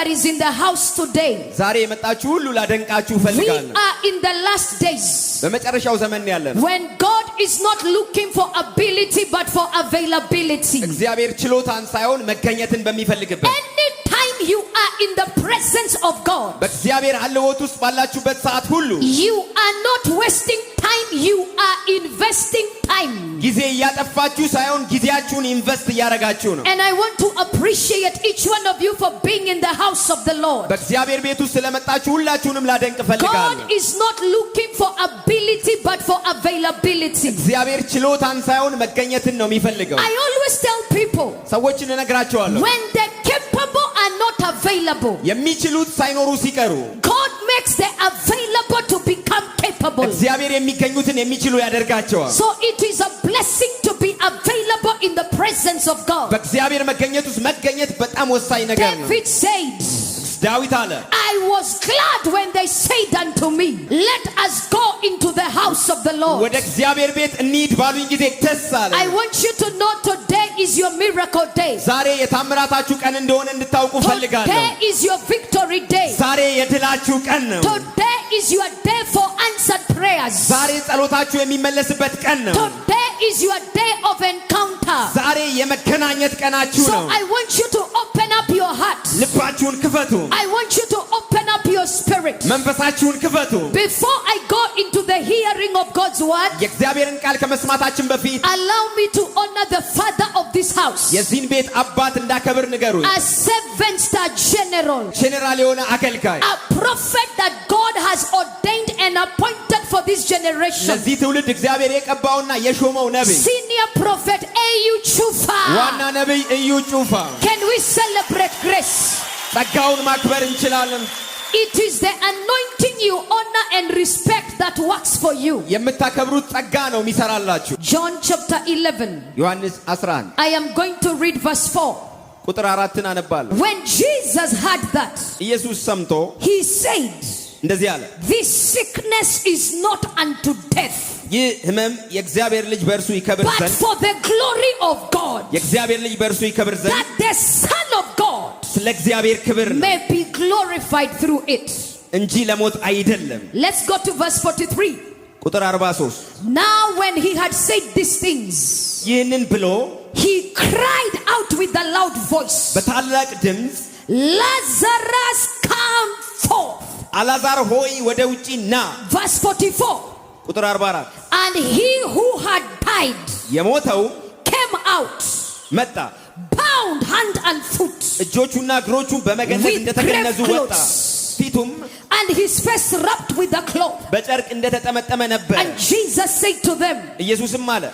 that is in the house today. ዛሬ የመጣችሁ ሁሉ ላደንቃችሁ ፈልጋለሁ። We are in the last days. በመጨረሻው ዘመን ያለን when God is not looking for ability but for availability. እግዚአብሔር ችሎታን ሳይሆን መገኘትን በሚፈልግበት anytime you are in the presence of God, በእግዚአብሔር አለወት ውስጥ ባላችሁበት ሰዓት ሁሉ you are not wasting time, you are investing time. ጊዜ ያጠፋችሁ ሳይሆን ጊዜያችሁን ኢንቨስት ያረጋችሁ ነው. And I want to appreciate each one of you for being in the house of the Lord. በእግዚአብሔር ቤት ውስጥ ስለመጣችሁ ሁላችሁንም ላደንቅ ፈልጋለሁ. God is not looking for ability but for availability. እግዚአብሔር ችሎታን ሳይሆን መገኘትን ነው የሚፈልገው. I always tell people, ሰዎችን እነግራቸዋለሁ, when the capable are not available, የሚችሉት ሳይኖሩ ሲቀሩ God makes the available to become capable. እግዚአብሔር የሚገኙትን የሚችሉ ያደርጋቸዋል. So it is a blessing to be available in the presence of God. በእግዚአብሔር መገኘት ውስጥ መገኘት በጣም ወሳኝ ነገር ነው. David said, ዳዊት አለ, I was glad when they said unto me, let us go into the house of the Lord. ወደ እግዚአብሔር ቤት እንሂድ ባሉኝ ጊዜ ደስ አለኝ. I want you to know today is your miracle day. ዛሬ የታምራታችሁ ቀን እንደሆነ እንድታውቁ ፈልጋለሁ. Today is your victory day. ዛሬ የድላችሁ ቀን ነው. Today is your day for answered prayers. ዛሬ ጸሎታችሁ የሚመለስበት ቀን ነው. Today is your day of encounter. ዛሬ የመገናኘት ቀናችሁ So ነው. I want you to open up your heart. ልባችሁን ክፈቱ. I want you to open up your spirit. መንፈሳችሁን ክፈቱ. Before I go into the hearing of God's word, የእግዚአብሔርን ቃል ከመስማታችን በፊት allow me to honor the father of this house, የዚህን ቤት አባት እንዳከብር ንገሩኝ. a seven-star general, ጄኔራል የሆነ አገልጋይ፣ a prophet that God has ordained and appointed for this generation, ለዚህ ትውልድ እግዚአብሔር የቀባውና የሾመው ነብይ senior prophet A.U. Chufa. ዋና ነብይ እዩ ጩፋ። Can we celebrate grace? ጸጋውን ማክበር እንችላለን. It is the anointing you honor and respect that works for you. የምታከብሩት ጸጋ ነው የሚሰራላችሁ. John chapter 11. ዮሐንስ 11 I am going to read verse 4. ቁጥር 4ን አነባለሁ. When Jesus heard that, ኢየሱስ ሰምቶ he said, እንደዚህ አለ, this sickness is not unto death, ይህ ህመም የእግዚአብሔር ልጅ በእርሱ ይከብር but ዘንድ for the glory of God, የእግዚአብሔር ልጅ በእርሱ ይከብር ዘንድ that the Son of God ስለ እግዚአብሔር ክብር ነው may be glorified through it. እንጂ ለሞት አይደለም. Let's go to verse 43. ቁጥር 43 Now when he had said these things, ይህንን ብሎ he cried out with a loud voice, በታላቅ ድምፅ Lazarus, come forth. አላዛር ሆይ ወደ ውጪ ና። Verse 44. ቁጥር 44 And he who had died የሞተው came out, መጣ፣ bound hand and foot እጆቹና እግሮቹ በመገነዝ with እንደተገነዙ grave ወጣ፣ clothes, ፊቱም and his face wrapped with a cloth. በጨርቅ እንደተጠመጠመ ነበር። And Jesus said to them, ኢየሱስም አለ፣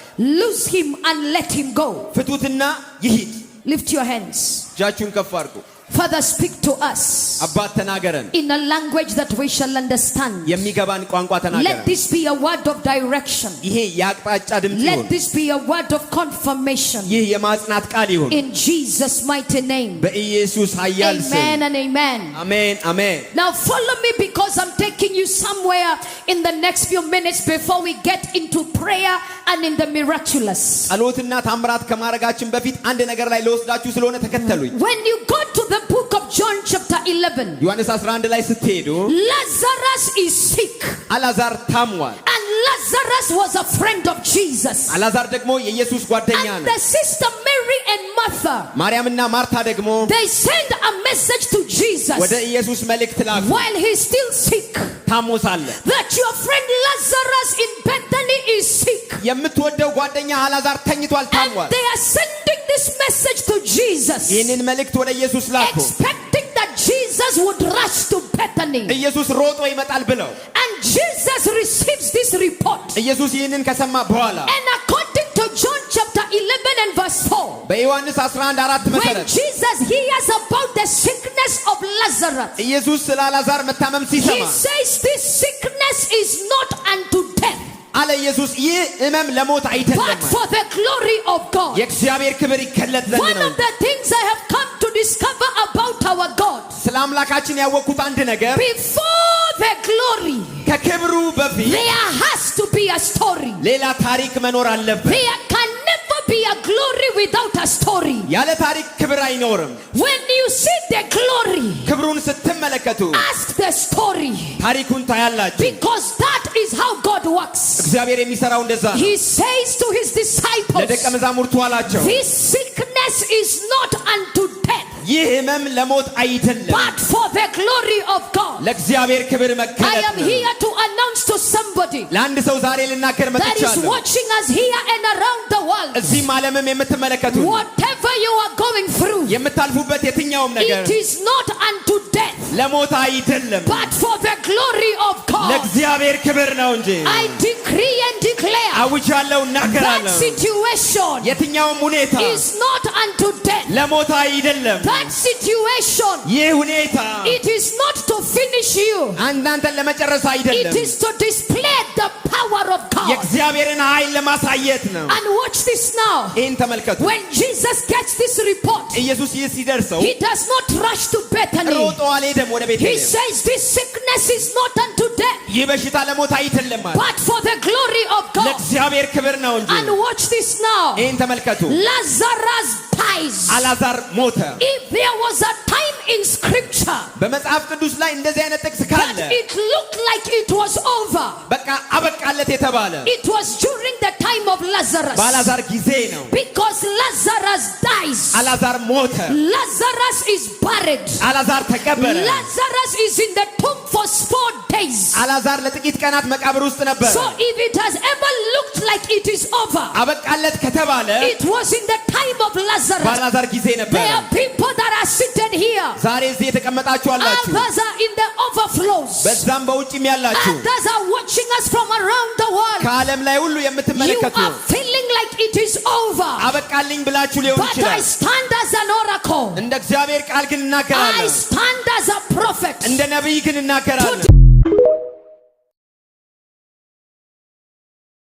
loose him and let him go. ፍቱትና ይሂድ። Lift your hands. እጃችሁን ከፍ አድርጉ። Father, speak to us አባት ተናገረን፣ in a language that we shall understand. የሚገባን ቋንቋ ተናገረን። Let this be a word of direction. ይሄ የአቅጣጫ ድምጽ ይሁን። Let this be a word of confirmation. ይህ የማጽናት ቃል ይሁን። In Jesus' mighty name. በኢየሱስ ኃያል ስም Amen and amen. አሜን አሜን። Now follow me because I'm taking you somewhere in the next few minutes before we get into prayer and in the miraculous. ጸሎትና ታምራት ከማድረጋችን በፊት አንድ ነገር ላይ ለወስዳችሁ ስለሆነ ተከተሉኝ። When you go to the book of John chapter 11, ዮሐንስ 11 ላይ ስትሄዱ Lazarus is sick. አላዛር ታሟል። And Lazarus was a friend of Jesus. አላዛር ደግሞ የኢየሱስ ጓደኛ And ነው። the sister Mary and Martha, ማርያምና ማርታ ደግሞ they send a message to Jesus ወደ ኢየሱስ መልእክት ላኩ። while he's still sick, ታሞ ሳለ that your friend Lazarus in Bethany is sick. የምትወደው ጓደኛ አላዛር ተኝቷል፣ And ታሟል። they are sending this message to Jesus, ይህንን መልእክት ወደ ኢየሱስ ላኩ፣ expecting that Jesus would rush to Bethany. ኢየሱስ ሮጦ ይመጣል ብለው። And Jesus receives this report. ኢየሱስ ይህንን ከሰማ በኋላ And according to John chapter 11 and verse 4, በዮሐንስ 11:4 when መሰረት Jesus hears about the sickness of Lazarus, ኢየሱስ ስለ አላዛር መታመም he ሲሰማ says this sickness is not unto death, አለ ኢየሱስ ይህ ህመም ለሞት አይደለም፣ but for the glory of God. የእግዚአብሔር ክብር ይገለጥ ዘንድ One ነው። of the things I have come to discover about our God, ስለ አምላካችን ያወቅኩት አንድ ነገር before the glory ከክብሩ በፊት there has to be a story. ሌላ ታሪክ መኖር አለበት። There can never be a glory glory without a story. ያለ ታሪክ ክብር አይኖርም። When you see the glory, ክብሩን ስትመለከቱ ask the story. ታሪኩን ታያላችሁ። Because that is how God works. እግዚአብሔር የሚሰራው እንደዛ ነው። He says to his disciples, ለደቀ መዛሙርቱ አላቸው this sickness is not unto death, ይህ ህመም ለሞት አይደለም but for the glory of God. ለእግዚአብሔር ክብር I መገለጥ am ነው። here to announce to somebody ለአንድ ሰው ዛሬ ልናገር that is መጥቻለሁ። watching us here and around the world. እዚህም ዓለምም የምትመለከቱ Whatever you are going through, የምታልፉበት የትኛውም ነገር it is not unto death, ለሞት አይደለም but for the glory of God. ለእግዚአብሔር ክብር ነው እንጂ። I decree and declare አውጃለሁ፣ that እናገራለሁ። situation የትኛውም ሁኔታ is not unto death. ለሞት አይደለም። That situation, ይህ ሁኔታ it is not to finish you. አንዳንተን ለመጨረስ አይደለም። It is to display the power of God. የእግዚአብሔርን ኃይል ለማሳየት ነው። And watch this now. ይህን ተመልከቱ። When Jesus gets this report, ኢየሱስ ይህ ሲደርሰው he does not rush to Bethany. ሮጦ አልሄደም ወደ ቤት። He says this sickness is not unto death, ይህ በሽታ ለሞት አይደለም ማለት but for the glory of God. ለእግዚአብሔር ክብር ነው እንጂ። And watch this now. ይህን ተመልከቱ። Lazarus dies. አልዓዛር ሞተ። If there was a time in scripture በመጽሐፍ ቅዱስ ላይ እንደዚህ አይነት ጥቅስ ካለ that it looked like it was over, በቃ አበቃለት የተባለ it was during the time of Lazarus. በአልዓዛር ጊዜ ነው። Because Lazarus dies. አልዓዛር ሞተ። Lazarus is buried. አልዓዛር ተቀበረ። Lazarus is in the tomb for 4 days. አልዓዛር ለጥቂት ቀናት መቃብር ውስጥ ነበር። So if it has ever looked like it is over, አበቃለት ከተባለ it was in the time of Lazarus. በአልዓዛር ጊዜ ነበር። There are people that are seated here. ዛሬ እዚህ የተቀመጣችሁ አላችሁ። Others are in the overflows. በዛም በውጭም ያላችሁ Others are watching us from around the world. ከዓለም ላይ ሁሉ You የምትመለከቱ are feeling like it is over. አበቃልኝ ብላችሁ ሊሆን But I ይችላል። stand as an oracle. እንደ እግዚአብሔር ቃል ግን I እናገራለሁ። stand as a prophet. እንደ ነቢይ ግን እናገራለሁ።